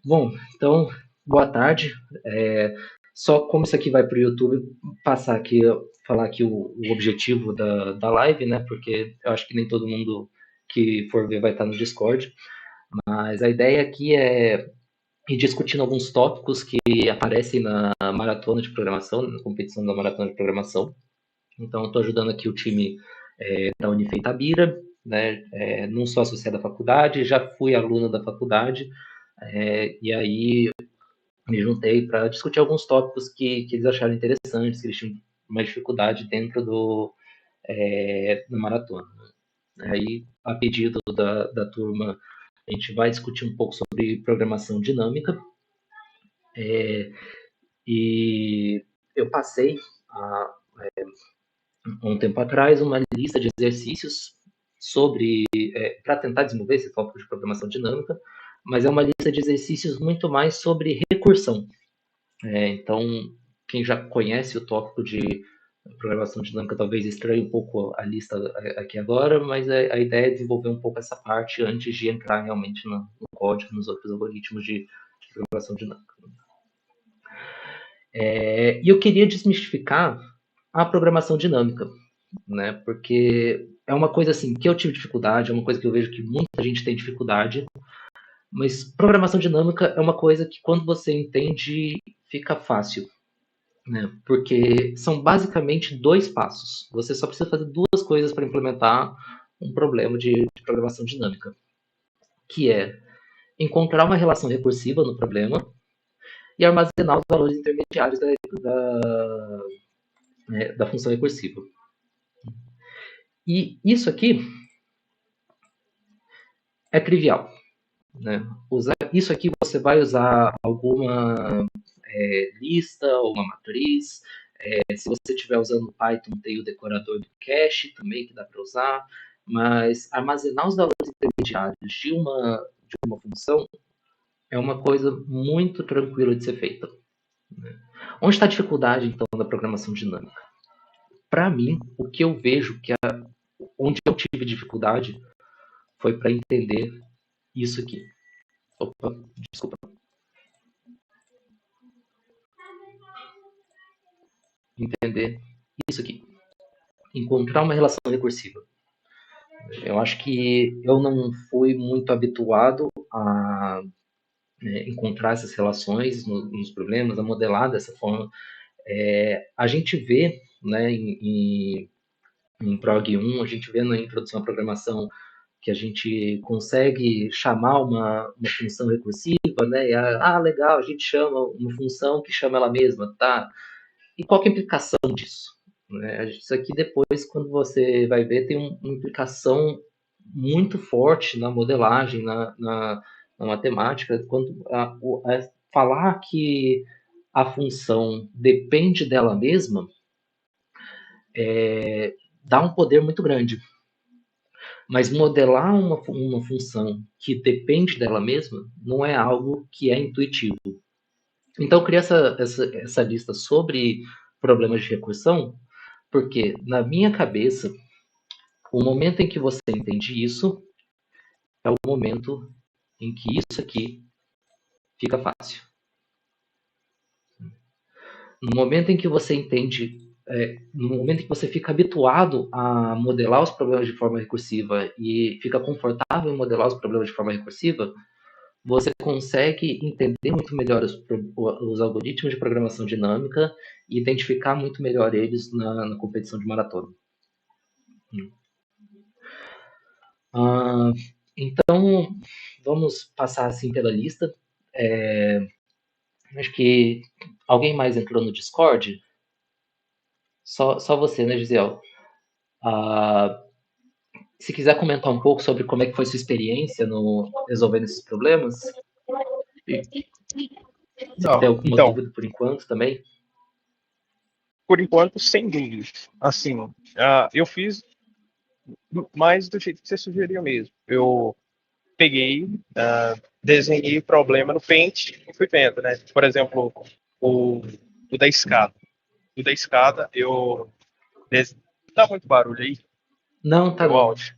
Bom, então, boa tarde. Só como isso aqui vai para o YouTube, passar aqui, falar aqui o objetivo da live, né? Porque eu acho que nem todo mundo que for ver vai estar no Discord. Mas a ideia aqui é ir discutindo alguns tópicos que aparecem na maratona de programação, na competição da maratona de programação. Então, estou ajudando aqui o time da Unifei Itabira, né? Não sou associado à faculdade, já fui aluno da faculdade, e aí me juntei para discutir alguns tópicos que eles acharam interessantes, que eles tinham uma dificuldade dentro da maratona. Aí, a pedido da turma, a gente vai discutir um pouco sobre programação dinâmica. E eu passei, há um tempo atrás, uma lista de exercícios para tentar desenvolver esse tópico de programação dinâmica, mas é uma lista de exercícios muito mais sobre recursão. Então, quem já conhece o tópico de programação dinâmica talvez estranhe um pouco a lista aqui agora, mas a ideia é desenvolver um pouco essa parte antes de entrar realmente no código, nos outros algoritmos de programação dinâmica. E eu queria desmistificar a programação dinâmica, né? Porque é uma coisa assim que eu tive dificuldade, é uma coisa que eu vejo que muita gente tem dificuldade, mas programação dinâmica é uma coisa que quando você entende fica fácil, né? Porque são basicamente dois passos. Você só precisa fazer duas coisas para implementar um problema de programação dinâmica, que é encontrar uma relação recursiva no problema e armazenar os valores intermediários da função recursiva. E isso aqui é trivial, né? Isso aqui você vai usar alguma lista ou uma matriz. Se você estiver usando Python, tem o decorador do cache também que dá para usar. Mas armazenar os valores intermediários de uma função é uma coisa muito tranquila de ser feita. Né? Onde está a dificuldade, então, da programação dinâmica? Para mim, o que eu vejo onde eu tive dificuldade foi para entender isso aqui. Opa, desculpa. Entender isso aqui. Encontrar uma relação recursiva. Eu acho que eu não fui muito habituado a encontrar essas relações nos problemas, a modelar dessa forma. A gente vê, né, em Prog 1, a gente vê na introdução à programação que a gente consegue chamar uma função recursiva, né? Legal, a gente chama uma função que chama ela mesma, tá? E qual que é a implicação disso? Né? Isso aqui depois, quando você vai ver, tem uma implicação muito forte na modelagem, na matemática. Quando falar que a função depende dela mesma, dá um poder muito grande. Mas modelar uma função que depende dela mesma não é algo que é intuitivo. Então, eu criei essa lista sobre problemas de recursão, porque, na minha cabeça, o momento em que você entende isso é o momento em que isso aqui fica fácil. No momento em que você entende, no momento em que você fica habituado a modelar os problemas de forma recursiva e fica confortável em modelar os problemas de forma recursiva, você consegue entender muito melhor os algoritmos de programação dinâmica e identificar muito melhor eles na competição de maratona. Ah, então, vamos passar assim pela lista. Acho que alguém mais entrou no Discord? Só você, né, Gisele? Ah, se quiser comentar um pouco sobre como é que foi sua experiência no resolvendo esses problemas, e se Não, tem alguma então, dúvida por enquanto também. por enquanto, sem dúvidas. Assim, eu fiz mais do jeito que você sugeriu mesmo. Eu peguei, desenhei o problema no Paint e fui vendo, né? Por exemplo, o, o da escada. O da escada, eu... Tá muito barulho aí? Não, tá Meu não. áudio.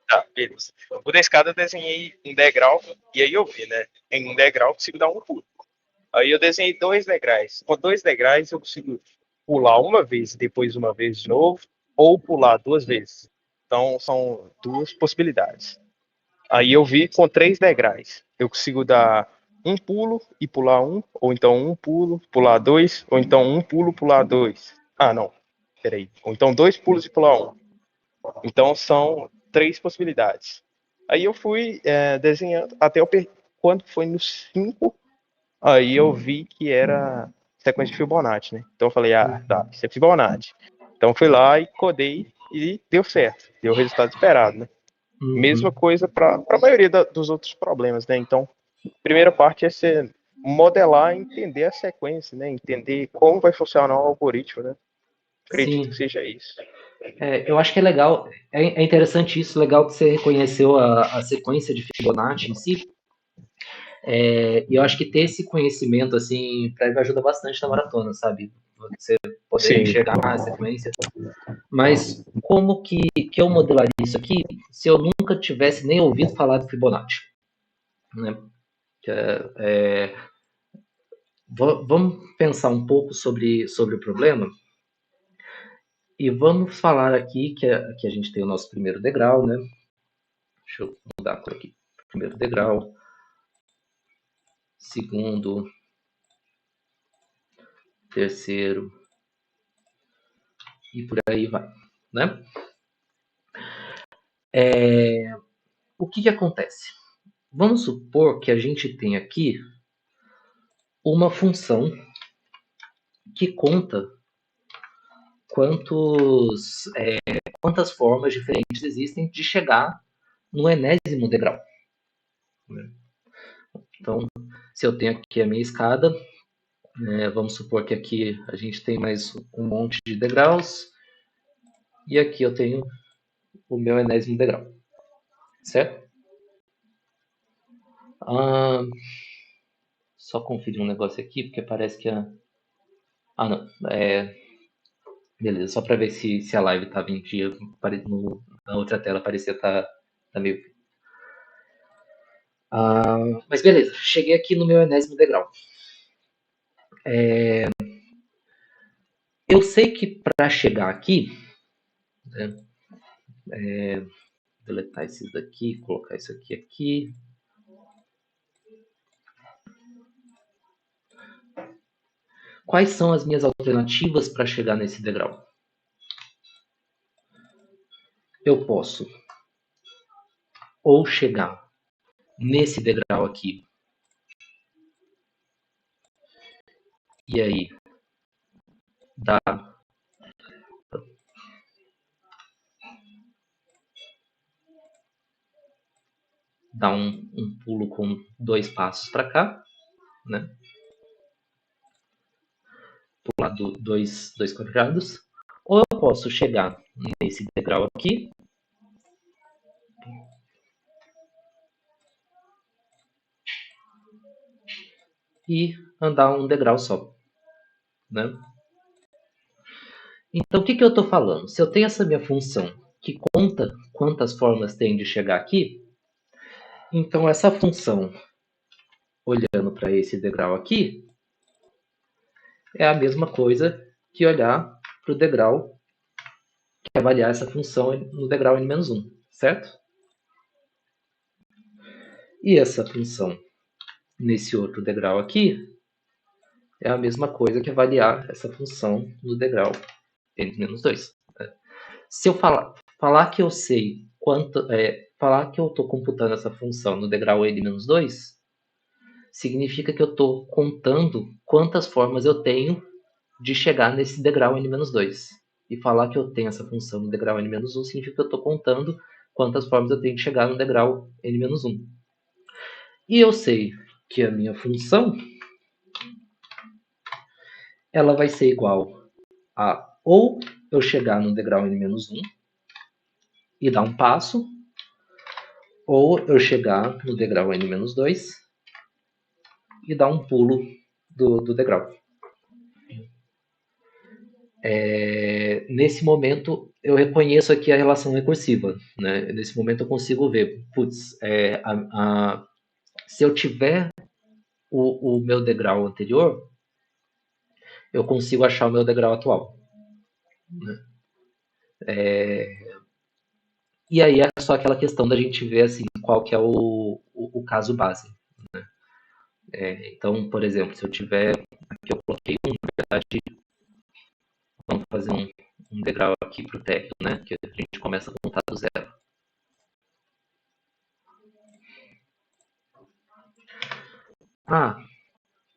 Tá, beleza. O da escada eu desenhei um degrau, e aí eu vi, né? Em um degrau eu consigo dar um pulo. Aí eu desenhei 2 degraus. Com 2 degraus eu consigo pular uma vez e depois uma vez de novo, ou pular 2 vezes. Então são 2 possibilidades. Aí eu vi com 3 degraus. Eu consigo dar um pulo e pular um, ou então um pulo, pular dois, ou então um pulo, pular dois. Ah, não. Peraí. Ou então 2 pulos e pular um. Então são 3 possibilidades. Aí eu fui desenhando até quando foi no 5, aí eu vi que era sequência de Fibonacci, né? Então eu falei, ah, tá, isso é Fibonacci. Então fui lá e codei e deu certo, deu o resultado esperado, né? Mesma Uhum. coisa para a maioria dos outros problemas, né? Então, a primeira parte é você modelar e entender a sequência, né? Entender como vai funcionar o algoritmo, né? Acredito que Sim. seja isso. Eu acho que é legal, é interessante isso, legal que você reconheceu a sequência de Fibonacci em si. E eu acho que ter esse conhecimento assim prévio ajuda bastante na maratona, sabe? Você poder Sim. enxergar a sequência. Mas como que eu modelaria isso aqui se eu nunca tivesse nem ouvido falar de Fibonacci? Né? Vamos pensar um pouco sobre o problema e vamos falar aqui que a gente tem o nosso primeiro degrau, né? Deixa eu mudar a cor aqui. Primeiro degrau, segundo, terceiro e por aí vai, né? O que acontece? Vamos supor que a gente tem aqui uma função que conta quantas formas diferentes existem de chegar no enésimo degrau. Então, se eu tenho aqui a minha escada, vamos supor que aqui a gente tem mais um monte de degraus, e aqui eu tenho o meu enésimo degrau, certo? Ah, só conferir um negócio aqui, porque parece que Ah, não. Beleza, só para ver se a live estava em dia. Na outra tela parecia tá meio. Mas beleza, cheguei aqui no meu enésimo degrau. Eu sei que para chegar aqui, né, deletar esses daqui, colocar isso aqui. Quais são as minhas alternativas para chegar nesse degrau? Eu posso ou chegar nesse degrau aqui, e aí dar, dar um pulo com 2 passos para cá, né? Pular dois quadrados. Ou eu posso chegar nesse degrau aqui e andar um degrau só, né? Então, o que eu estou falando? Se eu tenho essa minha função que conta quantas formas tem de chegar aqui, então essa função, olhando para esse degrau aqui, é a mesma coisa que olhar para o degrau, que é avaliar essa função no degrau n-1, certo? E essa função nesse outro degrau aqui é a mesma coisa que avaliar essa função no degrau n-2. Se eu falar que eu sei falar que eu estou computando essa função no degrau n-2, significa que eu estou contando quantas formas eu tenho de chegar nesse degrau n-2. E falar que eu tenho essa função no degrau n-1 significa que eu estou contando quantas formas eu tenho de chegar no degrau n-1. E eu sei que a minha função ela vai ser igual a ou eu chegar no degrau n-1 e dar um passo, ou eu chegar no degrau n-2 e dar um pulo do degrau. Nesse momento, eu reconheço aqui a relação recursiva, né? Nesse momento eu consigo ver, putz, se eu tiver o meu degrau anterior, eu consigo achar o meu degrau atual. Né? E aí é só aquela questão da gente ver assim, qual que é o caso base. Então, por exemplo, se eu tiver, aqui eu coloquei na verdade, vamos fazer um degrau aqui para o térreo, né? Que a gente começa a contar do zero.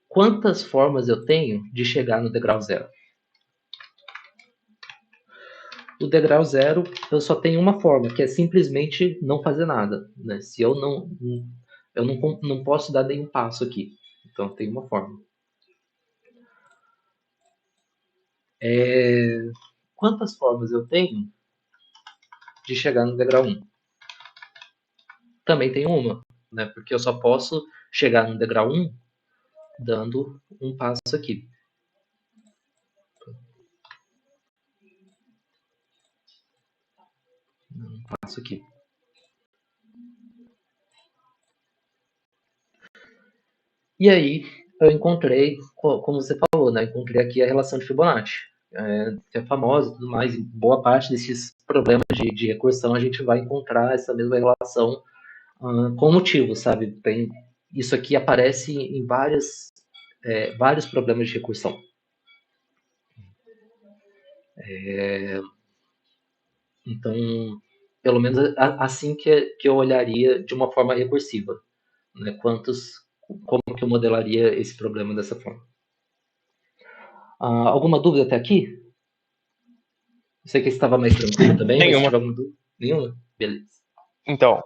Quantas formas eu tenho de chegar no degrau zero? O degrau zero, eu só tenho uma forma, que é simplesmente não fazer nada. Né? Se eu não posso dar nenhum passo aqui. Então, tem uma forma. Quantas formas eu tenho de chegar no degrau 1? Também tem uma, né? Porque eu só posso chegar no degrau 1 dando um passo aqui. Um passo aqui. E aí eu encontrei, como você falou, né? Encontrei aqui a relação de Fibonacci, que é famosa e tudo mais. E boa parte desses problemas de recursão a gente vai encontrar essa mesma relação com motivo, sabe? Isso aqui aparece em vários problemas de recursão. Então, pelo menos assim que eu olharia de uma forma recursiva, né? Como que eu modelaria esse problema dessa forma? Alguma dúvida até aqui? Eu sei que estava mais tranquilo também, mas se Nenhuma. tiver alguma dúvida, nenhuma? Beleza. Então,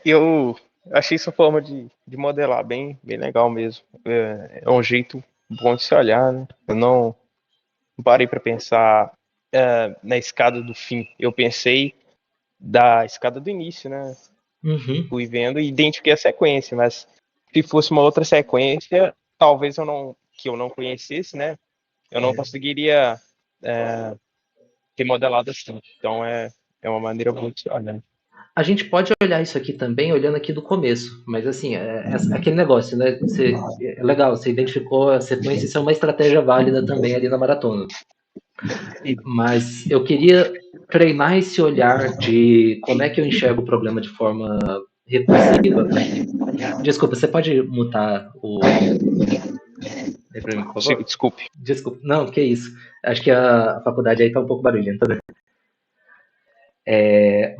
eu achei essa forma de modelar bem legal mesmo. É um jeito bom de se olhar, né? Eu não parei para pensar na escada do fim. Eu pensei da escada do início, né? Uhum. Fui vendo e identifiquei a sequência, mas se fosse uma outra sequência, talvez que eu não conhecesse, né? Eu não conseguiria ter modelado assim. Então é uma maneira boa de se olhar. A gente pode olhar isso aqui também olhando aqui do começo, mas assim, aquele negócio, né? É legal, você identificou a sequência, isso é uma estratégia válida também ali na maratona. Mas eu queria treinar esse olhar de como é que eu enxergo o problema de forma recursiva. Desculpa, você pode mutar o aí pra mim, por favor? Desculpe. Desculpa, não, que isso. Acho que a faculdade aí tá um pouco barulhenta, né?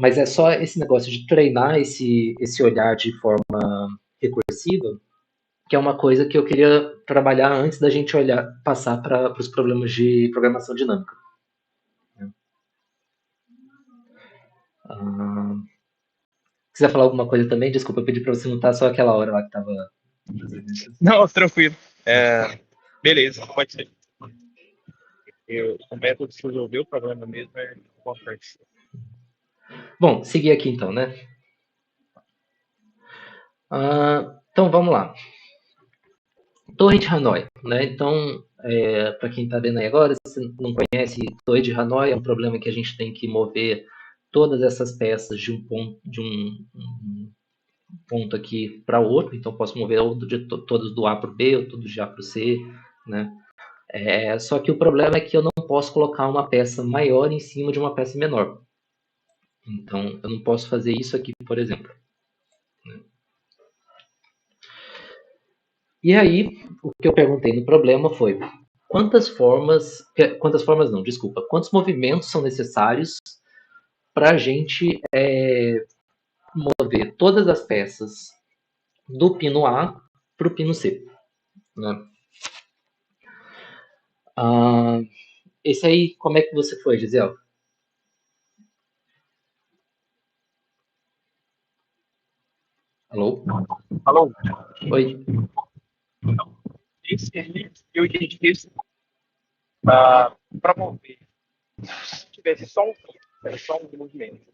Mas é só esse negócio de treinar esse olhar de forma recursiva, que é uma coisa que eu queria trabalhar antes da gente passar para os problemas de programação dinâmica. Ah, quiser falar alguma coisa também, desculpa, eu pedi para você notar só aquela hora lá que estava as apresentações. Não, tranquilo. Beleza, pode ser. O método de resolver o problema mesmo é importante. Bom, seguir aqui então, né? Então vamos lá. Torre de Hanoi, né? Então, para quem está vendo aí agora, se não conhece, Torre de Hanoi é um problema que a gente tem que mover todas essas peças de um ponto aqui para outro. Então, posso mover todos do A para o B ou todos de A para o C, né? Só que o problema é que eu não posso colocar uma peça maior em cima de uma peça menor. Então, eu não posso fazer isso aqui, por exemplo. E aí, o que eu perguntei no problema foi quantas formas não, desculpa, quantos movimentos são necessários para a gente mover todas as peças do pino A para o pino C. Né? Esse aí, como é que você foi, Gisele? Alô? Alô? Oi? Esse aí, eu identifiquei para mover. Se tivesse só um pino, só um movimento.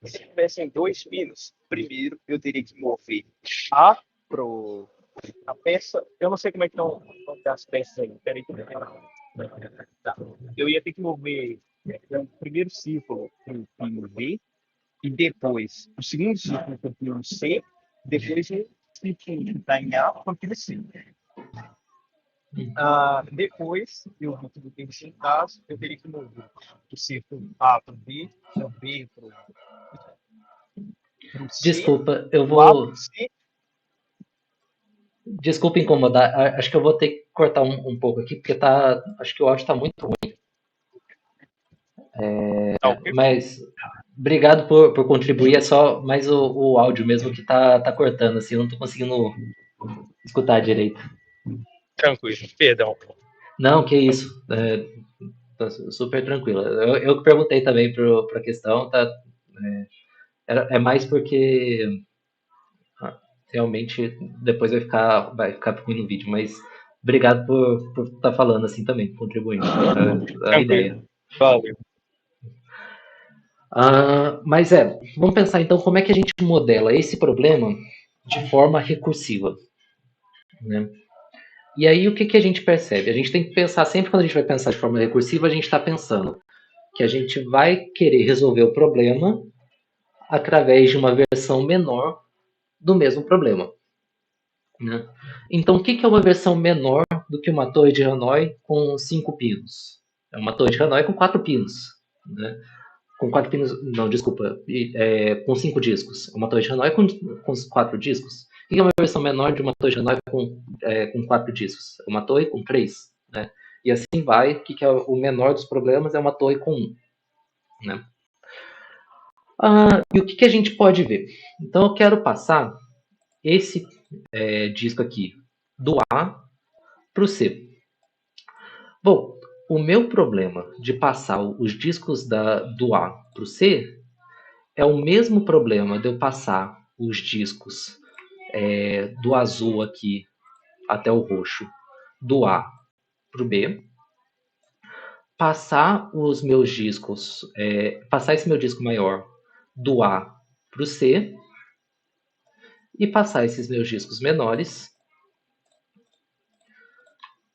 Se tivessem dois pinos, primeiro eu teria que mover A pro a peça. Eu não sei como é que estão as peças aí. Peraí, tá. Eu ia ter que mover é o primeiro círculo para o pino B, e depois o segundo círculo para o pino C, depois o círculo que está em A para o pino C. Depois, eu vou tudo bem em caso, eu teria que mover do círculo A para o B, do B para o C, Desculpa, eu do A para vou. o C. Desculpa incomodar. Acho que eu vou ter que cortar um pouco aqui, porque tá. Acho que o áudio tá muito ruim. Tá, ok? Mas obrigado por contribuir. É só mais o áudio mesmo que tá cortando, assim, eu não tô conseguindo escutar direito. Tranquilo, perdão. Não, que isso. Tá super tranquilo. Eu que perguntei também pra questão, tá? É mais porque realmente depois vai ficar ruim no vídeo, mas obrigado por estar falando assim também, contribuindo a Tranquilo. ideia. Valeu. Mas vamos pensar então como é que a gente modela esse problema de forma recursiva, né? E aí o que, que a gente percebe? A gente tem que pensar, sempre quando a gente vai pensar de forma recursiva, a gente está pensando que a gente vai querer resolver o problema através de uma versão menor do mesmo problema, né? Então, o que, que é uma versão menor do que uma torre de Hanoi com 5 pinos? É uma torre de Hanoi com 4 pinos, né? Com 4 pinos, não, desculpa, com 5 discos. Uma torre de Hanoi com 4 discos. O que é uma versão menor de uma torre de Hanoi com 4 discos? Uma torre com 3, né? E assim vai. O que é o menor dos problemas é uma torre com 1, né? E o que a gente pode ver? Então eu quero passar esse disco aqui do A para o C. Bom, o meu problema de passar os discos do A para o C é o mesmo problema de eu passar os discos do azul aqui até o roxo do A para o B, passar os meus discos, passar esse meu disco maior do A para o C e passar esses meus discos menores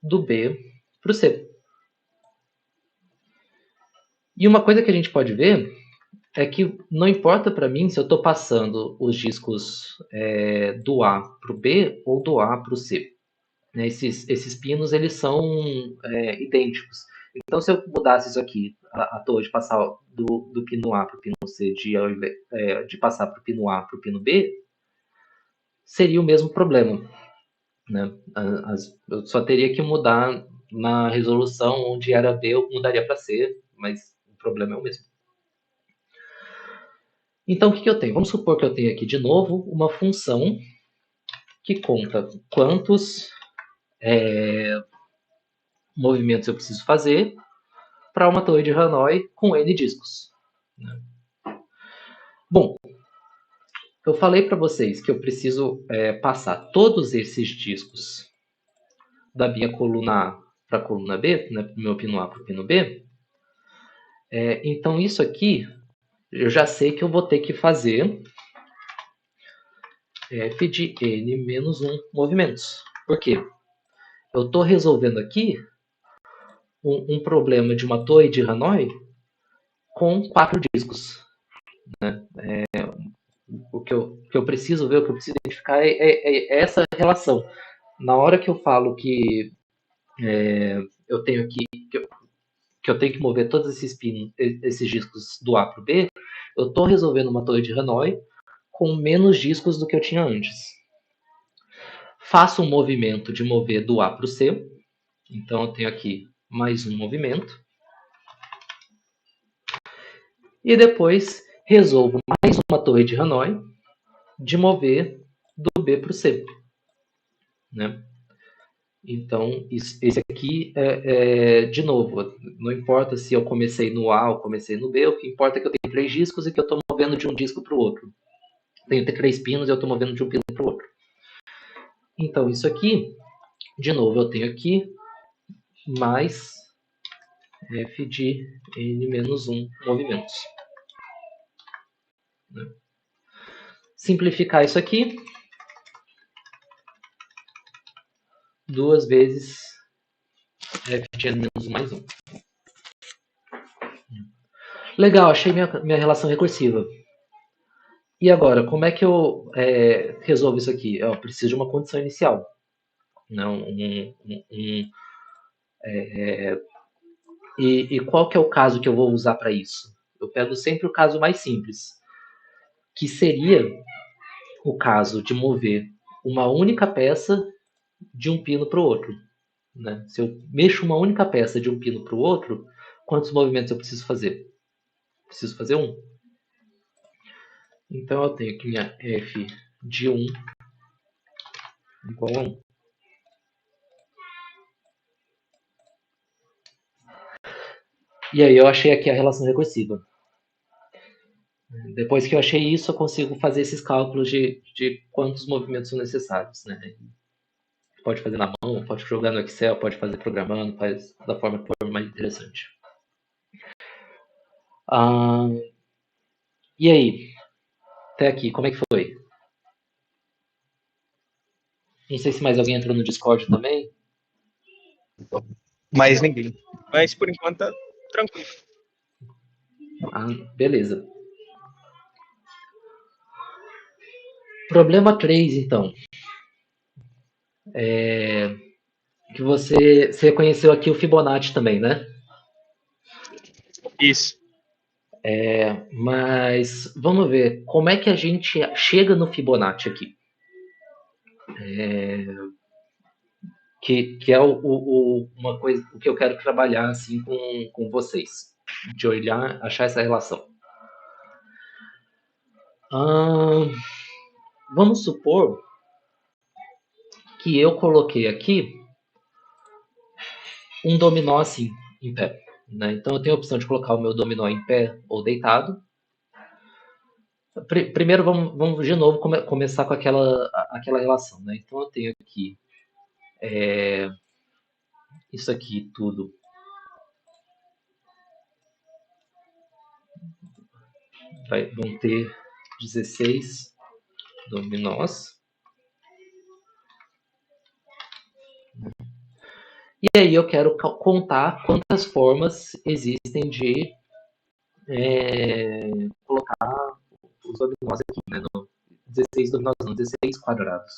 do B para o C. E uma coisa que a gente pode ver é que não importa para mim se eu estou passando os discos do A para o B ou do A para o C. Né? Esses pinos eles são idênticos. Então, se eu mudasse isso aqui, a torre de passar do pino A para o pino C, de passar para o pino A para o pino B, seria o mesmo problema. Né? Eu só teria que mudar na resolução onde era B, eu mudaria para C, mas o problema é o mesmo. Então, o que eu tenho? Vamos supor que eu tenho aqui de novo uma função que conta quantos movimentos eu preciso fazer para uma torre de Hanoi com N discos. Né? Bom, eu falei para vocês que eu preciso passar todos esses discos da minha coluna A para a coluna B, né, do meu pino A para o pino B. Então, isso aqui eu já sei que eu vou ter que fazer f de n menos 1 movimentos. Por quê? Eu estou resolvendo aqui um problema de uma torre de Hanoi com 4 discos. Né? O que eu preciso ver, o que eu preciso identificar é essa relação. Na hora que eu falo que eu tenho aqui que eu tenho que mover todos esses discos do A para o B, eu estou resolvendo uma torre de Hanoi com menos discos do que eu tinha antes. Faço um movimento de mover do A para o C, então eu tenho aqui mais um movimento. E depois resolvo mais uma torre de Hanoi de mover do B para o C. Né? Então, esse aqui de novo, não importa se eu comecei no A ou comecei no B, o que importa é que eu tenho 3 discos e que eu estou movendo de um disco para o outro. Tenho 3 pinos e eu estou movendo de um pino para o outro. Então, isso aqui, de novo, eu tenho aqui mais f de n menos 1 movimentos. Né? Simplificar isso aqui, 2 vezes f de n menos 1 mais 1. Legal, achei minha relação recursiva. E agora, como é que eu resolvo isso aqui? Eu preciso de uma condição inicial. Não, e qual que é o caso que eu vou usar para isso? Eu pego sempre o caso mais simples, que seria o caso de mover uma única peça de um pino para o outro. Né? Se eu mexo uma única peça de um pino para o outro, quantos movimentos eu preciso fazer? Preciso fazer um. Então eu tenho que minha f de 1 igual a 1. E aí eu achei aqui a relação recursiva. Depois que eu achei isso, eu consigo fazer esses cálculos de quantos movimentos são necessários. Né? Pode fazer na mão, pode jogar no Excel, pode fazer programando, faz da forma que for mais interessante. E aí? Até aqui, como é que foi? Não sei se mais alguém entrou no Discord também. Mais ninguém. Mas por enquanto tá tranquilo. Beleza. Problema 3, então. Que você conheceu aqui o Fibonacci também, né? Isso. Mas vamos ver como é que a gente chega no Fibonacci aqui. Que é uma coisa o que eu quero trabalhar assim com vocês. De olhar, achar essa relação. Vamos supor que eu coloquei aqui um dominó assim, em pé. Né? Então eu tenho a opção de colocar o meu dominó em pé ou deitado. Primeiro vamos de novo começar com aquela relação. Né? Então eu tenho aqui isso aqui tudo. Vão ter 16 dominós. E aí eu quero contar quantas formas existem de colocar os dominós aqui, né? 16 dominós não, 16 quadrados.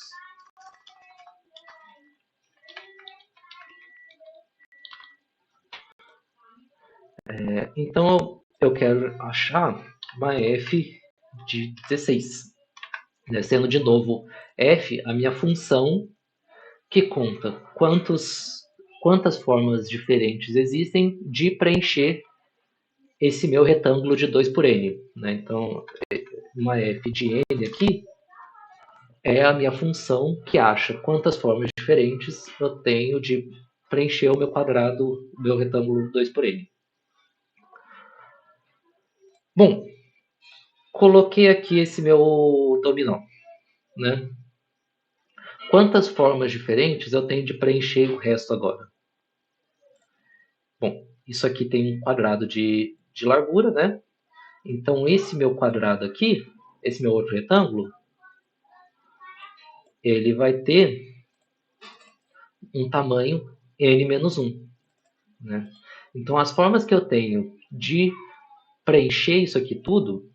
Então eu quero achar uma f de 16. Né? Sendo de novo f a minha função que conta quantas formas diferentes existem de preencher esse meu retângulo de 2 por n. Né? Então, uma f de n aqui é a minha função que acha quantas formas diferentes eu tenho de preencher o meu quadrado, o meu retângulo 2 por n. Bom, coloquei aqui esse meu dominó. Né? Quantas formas diferentes eu tenho de preencher o resto agora? Bom, isso aqui tem um quadrado de largura, né? Então, esse meu quadrado aqui, esse meu outro retângulo, ele vai ter um tamanho n menos 1. Né? Então, as formas que eu tenho de preencher isso aqui tudo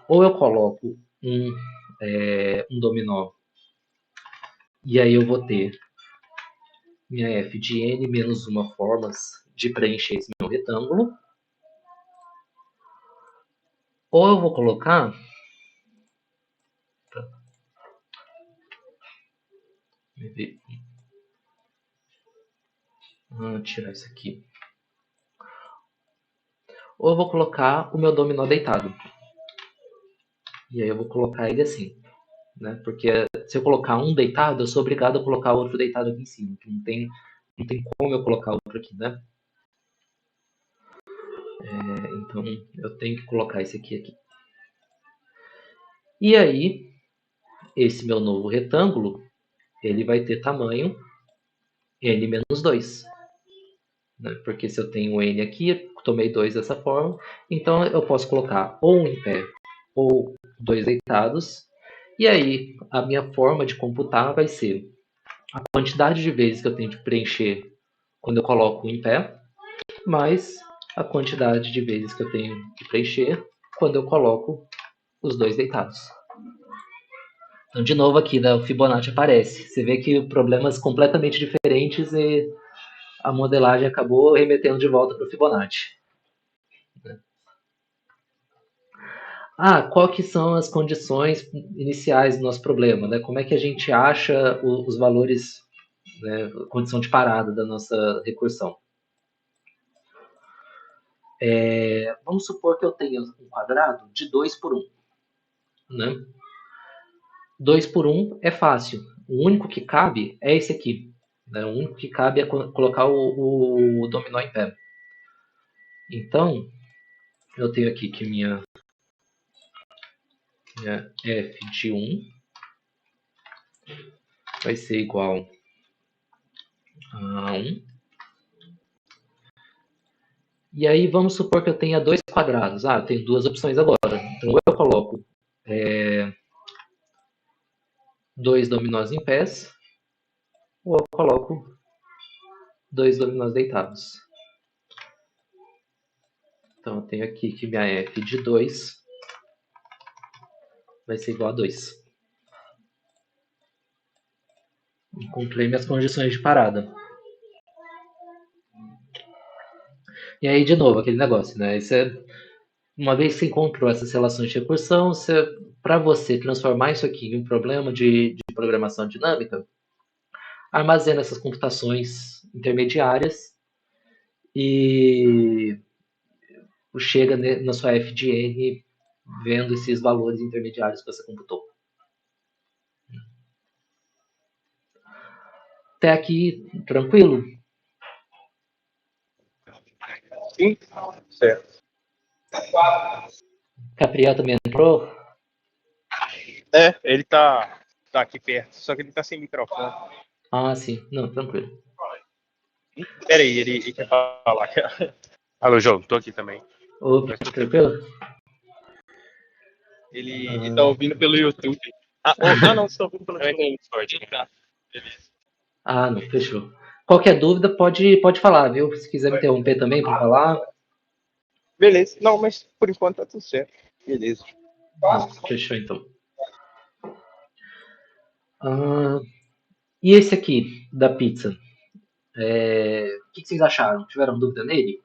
ou eu coloco um dominó e aí eu vou ter minha f de n menos 1 formas de preencher esse meu retângulo, ou eu vou colocar tirar isso aqui. Ou eu vou colocar o meu dominó deitado. E aí eu vou colocar ele assim. Né? Porque se eu colocar um deitado, eu sou obrigado a colocar outro deitado aqui em cima. Não tem como eu colocar outro aqui, né? Então eu tenho que colocar esse aqui. E aí, esse meu novo retângulo, ele vai ter tamanho n menos 2. Né? Porque se eu tenho n aqui, eu tomei 2 dessa forma, então eu posso colocar ou um em pé ou 2 deitados. E aí, a minha forma de computar vai ser a quantidade de vezes que eu tenho de preencher quando eu coloco em pé, mais a quantidade de vezes que eu tenho que preencher quando eu coloco os dois deitados. Então, de novo aqui, o Fibonacci aparece. Você vê que problemas completamente diferentes e a modelagem acabou remetendo de volta para o Fibonacci. Qual que são as condições iniciais do nosso problema? Né? Como é que a gente acha os valores, né, condição de parada da nossa recursão? Vamos supor que eu tenha um quadrado de 2 por 1. Né? 2 por 1 é fácil. O único que cabe é esse aqui. Né? O único que cabe é colocar o dominó em pé. Então, eu tenho aqui que minha f de 1 vai ser igual a 1. E aí vamos supor que eu tenha dois quadrados. Eu tenho duas opções agora. Então eu coloco dois dominós em pés, ou eu coloco dois dominós deitados. Então eu tenho aqui que minha f de 2 vai ser igual a 2. Encontrei minhas condições de parada. E aí, de novo, aquele negócio, né? Uma vez que você encontrou essas relações de recursão, para você transformar isso aqui em um problema de programação dinâmica, armazena essas computações intermediárias e chega na sua f de n vendo esses valores intermediários que você computou. Até aqui, tranquilo? Sim, certo. Gabriel também entrou? Ele tá aqui perto, só que ele tá sem microfone. Sim. Não, tranquilo. Peraí, ele quer falar. Alô, João, tô aqui também. Opa, tranquilo? Ele tá ouvindo pelo YouTube. Não, você tá ouvindo pelo Discord. Beleza. Não, fechou. Qualquer dúvida pode falar, viu? Se quiser me interromper também para falar. Beleza. Não, mas por enquanto tá tudo certo. Beleza. Fechou então. E esse aqui, da pizza? O que vocês acharam? Tiveram dúvida nele?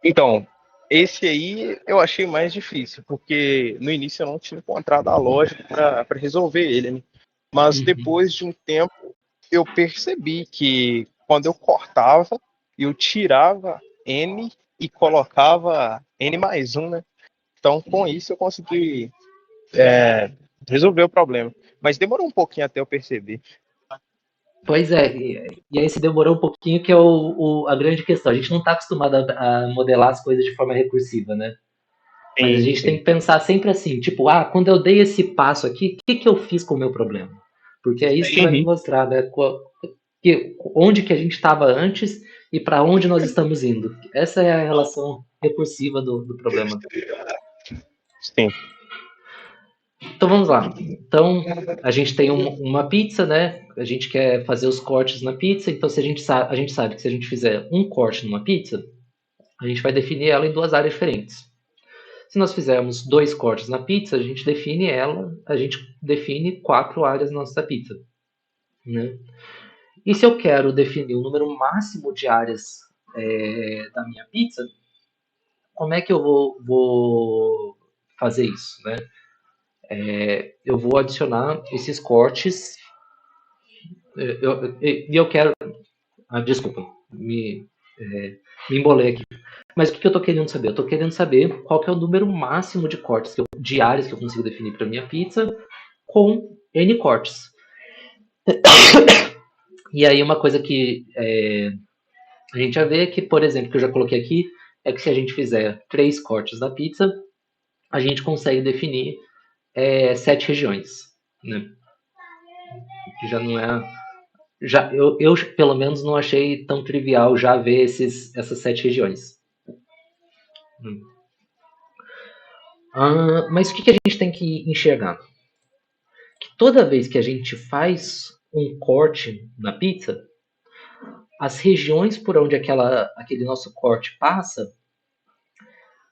Então, esse aí eu achei mais difícil, porque no início eu não tinha encontrado a lógica para resolver ele, né? Mas depois de um tempo eu percebi que quando eu cortava, eu tirava N e colocava N mais 1, né? Então com isso eu consegui resolver o problema. Mas demorou um pouquinho até eu perceber. Pois é, e aí se demorou um pouquinho, que é a grande questão. A gente não está acostumado a modelar as coisas de forma recursiva, né? Mas a gente tem que pensar sempre assim, tipo, quando eu dei esse passo aqui, o que eu fiz com o meu problema? Porque é isso que vai me mostrar, né? Onde que a gente estava antes e para onde nós estamos indo. Essa é a relação recursiva do problema. Sim. Então vamos lá. Então a gente tem uma pizza, né? A gente quer fazer os cortes na pizza. Então se a gente sabe que se a gente fizer um corte numa pizza, a gente vai definir ela em duas áreas diferentes. Se nós fizermos dois cortes na pizza, a gente define 4 áreas na nossa pizza. Né? E se eu quero definir o número máximo de áreas da minha pizza, como é que eu vou fazer isso? Né? Eu vou adicionar esses cortes. Eu quero. Desculpa, me embolei aqui. Mas o que eu estou querendo saber? Eu estou querendo saber qual que é o número máximo de cortes diários que eu consigo definir para minha pizza com N cortes. E aí uma coisa que a gente já vê que, por exemplo, que eu já coloquei aqui, é que se a gente fizer 3 cortes na pizza, a gente consegue definir 7 regiões. Né? Que já não é... eu, pelo menos, não achei tão trivial já ver essas 7 regiões. Mas o que a gente tem que enxergar? Que toda vez que a gente faz um corte na pizza, as regiões por onde aquele nosso corte passa,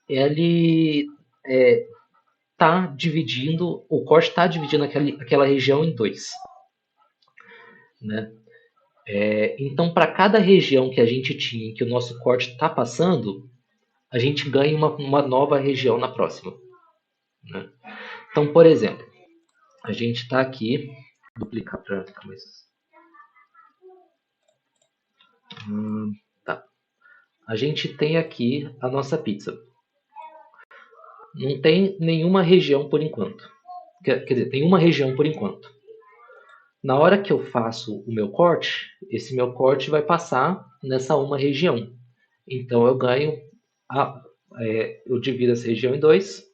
ele está dividindo, o corte está dividindo aquela região em dois. Né? Então, para cada região que a gente tinha, que o nosso corte está passando, a gente ganha uma nova região na próxima. Né? Então, por exemplo, a gente está aqui, vou duplicar para ficar mais. Tá. A gente tem aqui a nossa pizza. Não tem nenhuma região por enquanto. Quer dizer, tem uma região por enquanto. Na hora que eu faço o meu corte, esse meu corte vai passar nessa uma região. Então eu ganho, eu divido essa região em dois,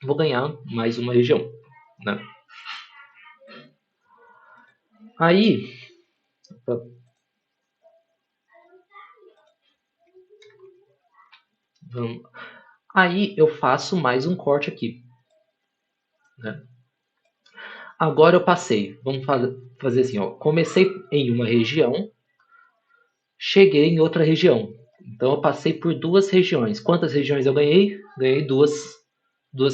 vou ganhar mais uma região. Né? Aí, eu faço mais um corte aqui. Né? Agora eu passei, vamos fazer assim, ó, comecei em uma região, cheguei em outra região. Então eu passei por duas regiões. Quantas regiões eu ganhei? Ganhei duas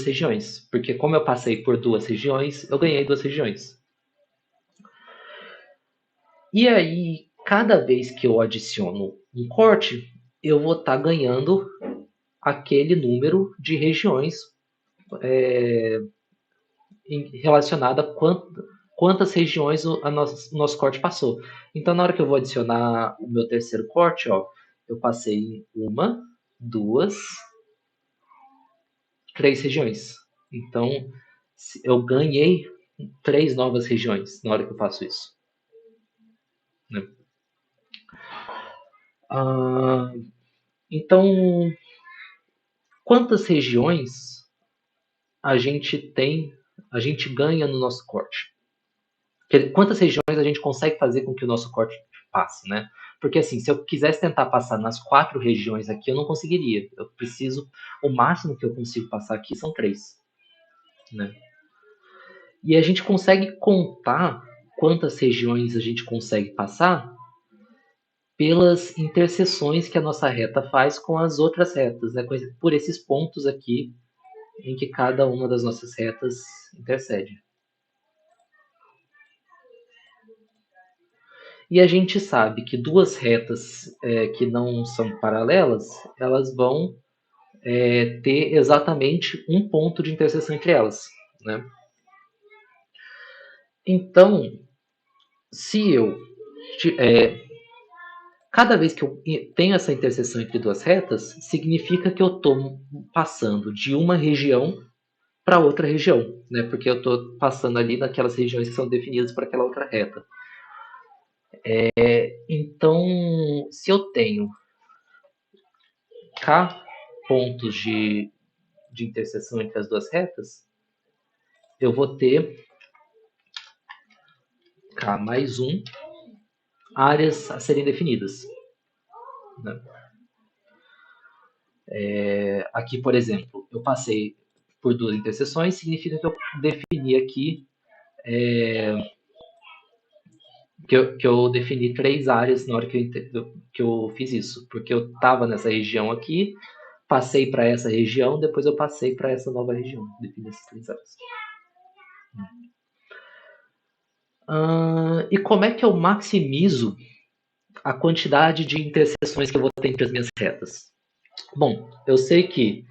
regiões. Porque como eu passei por duas regiões, eu ganhei duas regiões. E aí, cada vez que eu adiciono um corte, eu vou estar ganhando aquele número de regiões relacionado a quantas regiões o nosso corte passou. Então, na hora que eu vou adicionar o meu terceiro corte, ó, eu passei em uma, duas, três regiões. Então, eu ganhei 3 novas regiões na hora que eu faço isso. Né? Então, quantas regiões a gente ganha no nosso corte? Quantas regiões a gente consegue fazer com que o nosso corte passe, né? Porque assim, se eu quisesse tentar passar nas 4 regiões aqui, eu não conseguiria. Eu preciso, o máximo que eu consigo passar aqui são 3, né? E a gente consegue contar quantas regiões a gente consegue passar pelas interseções que a nossa reta faz com as outras retas, né? Por esses pontos aqui em que cada uma das nossas retas intercede. E a gente sabe que duas retas que não são paralelas, elas vão ter exatamente um ponto de interseção entre elas. Né? Então, se eu cada vez que eu tenho essa interseção entre duas retas, significa que eu estou passando de uma região para outra região, né? Porque eu estou passando ali naquelas regiões que são definidas por aquela outra reta. Então, se eu tenho K pontos de interseção entre as duas retas, eu vou ter K mais 1 áreas a serem definidas. Né? Aqui, por exemplo, eu passei por duas interseções, significa que eu defini aqui que eu defini 3 áreas na hora que eu fiz isso, porque eu estava nessa região aqui, passei para essa região, depois eu passei para essa nova região, defini essas 3 áreas. E como é que eu maximizo a quantidade de interseções que eu vou ter entre as minhas retas? Bom, eu sei que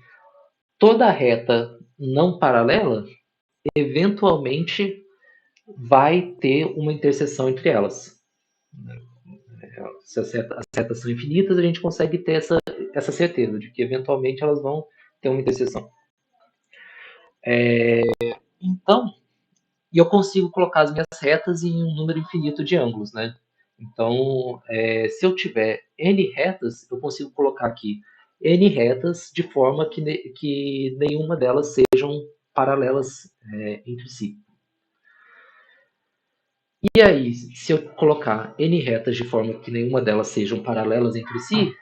toda reta não paralela, eventualmente, vai ter uma interseção entre elas. Se as retas são infinitas, a gente consegue ter essa certeza de que, eventualmente, elas vão ter uma interseção. Então, eu consigo colocar as minhas retas em um número infinito de ângulos, né? Então, se eu tiver N retas, eu consigo colocar aqui N retas de forma que nenhuma delas sejam paralelas entre si. E aí, se eu colocar N retas de forma que nenhuma delas sejam paralelas entre si,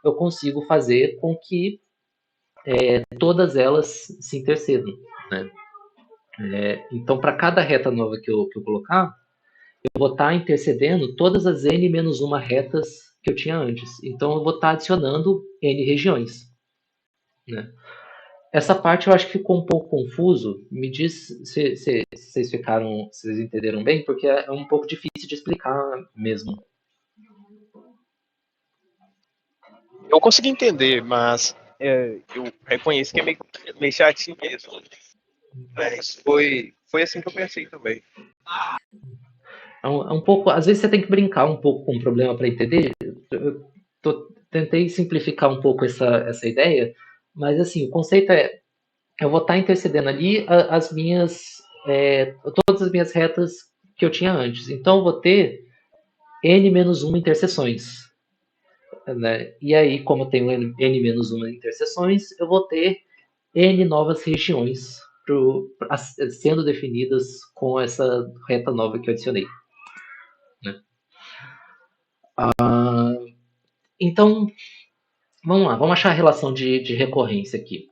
eu consigo fazer com que todas elas se intercedam. Né? Então, para cada reta nova que eu colocar, eu vou estar intercedendo todas as N-1 retas que eu tinha antes. Então eu vou estar adicionando N regiões, né? Essa parte eu acho que ficou um pouco confuso. Me diz se vocês ficaram, se vocês entenderam bem, porque é um pouco difícil de explicar mesmo. Eu consegui entender, mas eu reconheço que é meio chatinho mesmo. Mas foi assim que eu pensei também. É um pouco, às vezes você tem que brincar um pouco com o problema para entender. Tentei simplificar um pouco essa ideia, mas assim, o conceito é, eu vou estar intercedendo ali as minhas, todas as minhas retas que eu tinha antes. Então eu vou ter n-1 interseções, né? E aí, como eu tenho n-1 interseções, eu vou ter n novas regiões sendo definidas com essa reta nova que eu adicionei, né? Então, vamos lá, vamos achar a relação de recorrência aqui.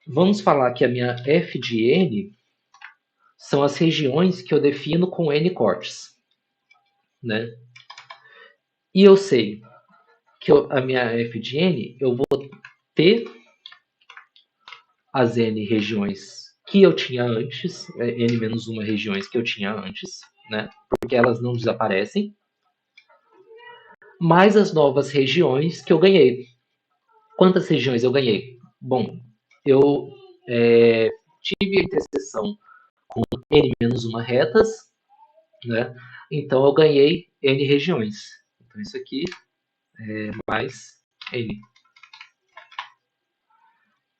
Vamos falar que a minha f de n são as regiões que eu defino com n cortes, né? E eu sei que a minha f de n, eu vou ter as n regiões que eu tinha antes, n-1 regiões que eu tinha antes, né? Porque elas não desaparecem, mais as novas regiões que eu ganhei. Quantas regiões eu ganhei? Bom, eu tive a interseção com n-1 retas, né? Então eu ganhei n regiões. Então isso aqui é mais n.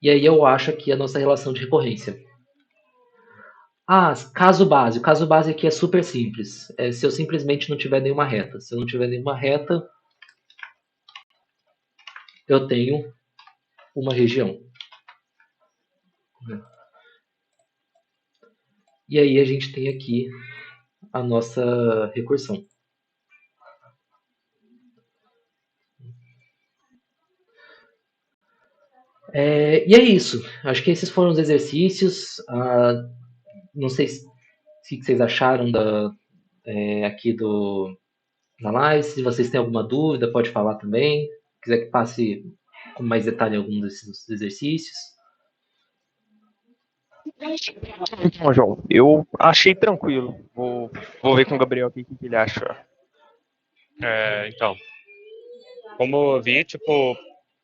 E aí eu acho aqui a nossa relação de recorrência. Ah, caso base. O caso base aqui é super simples. Se eu simplesmente não tiver nenhuma reta. Se eu não tiver nenhuma reta, eu tenho uma região. E aí a gente tem aqui a nossa recursão. E é isso. Acho que esses foram os exercícios. Não sei o que vocês acharam aqui na live. Se vocês têm alguma dúvida, pode falar também. Se quiser que passe com mais detalhe algum desses exercícios. Então, João, eu achei tranquilo. Vou ver com o Gabriel aqui o que ele acha. Então, como eu vi, tipo,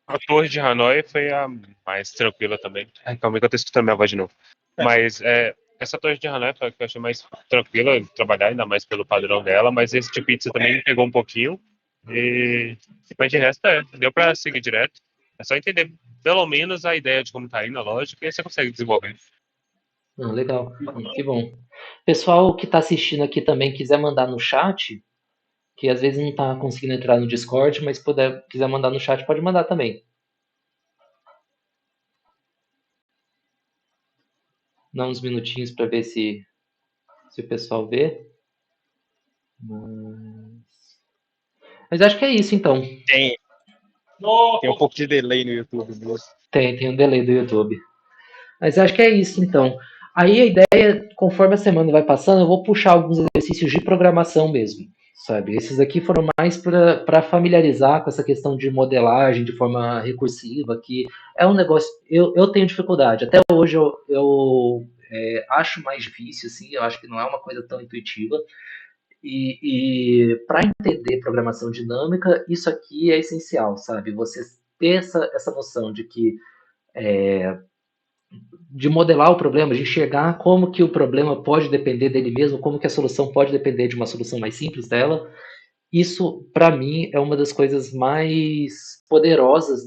a Torre de Hanoi foi a mais tranquila também. Calma aí que eu tô escutando minha voz de novo. Mas essa Torre de Hanoi foi a que eu achei mais tranquila de trabalhar, ainda mais pelo padrão dela, mas esse de pizza também me pegou um pouquinho. Mas de resto, deu pra seguir direto. É só entender pelo menos a ideia de como tá indo, a lógica, e aí você consegue desenvolver. Legal, que bom. Pessoal que está assistindo aqui também quiser mandar no chat, que às vezes não está conseguindo entrar no Discord, mas quiser mandar no chat, pode mandar também. Dá uns minutinhos para ver se o pessoal vê. Mas acho que é isso então. Tem um pouco de delay no YouTube mesmo. Tem um delay do YouTube. Mas acho que é isso então. Aí a ideia, conforme a semana vai passando, eu vou puxar alguns exercícios de programação mesmo, sabe? Esses aqui foram mais para familiarizar com essa questão de modelagem de forma recursiva, que é um negócio. Eu tenho dificuldade. Até hoje eu acho mais difícil, assim, eu acho que não é uma coisa tão intuitiva. E para entender programação dinâmica, isso aqui é essencial, sabe? Você ter essa noção de que de modelar o problema, de enxergar como que o problema pode depender dele mesmo, como que a solução pode depender de uma solução mais simples dela. Isso, para mim, é uma das coisas mais poderosas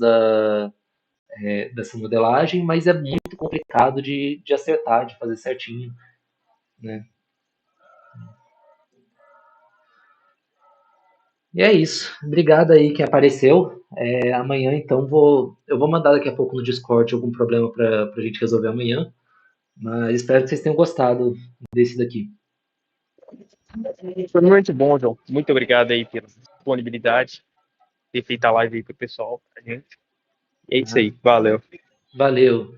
dessa modelagem, mas é muito complicado de acertar, de fazer certinho, né? E é isso. Obrigado aí quem apareceu. Amanhã, então, eu vou mandar daqui a pouco no Discord algum problema para a gente resolver amanhã. Mas espero que vocês tenham gostado desse daqui. Foi muito bom, João. Muito obrigado aí pela disponibilidade, ter feito a live aí pro pessoal, pra gente. E é isso aí. Valeu. Valeu.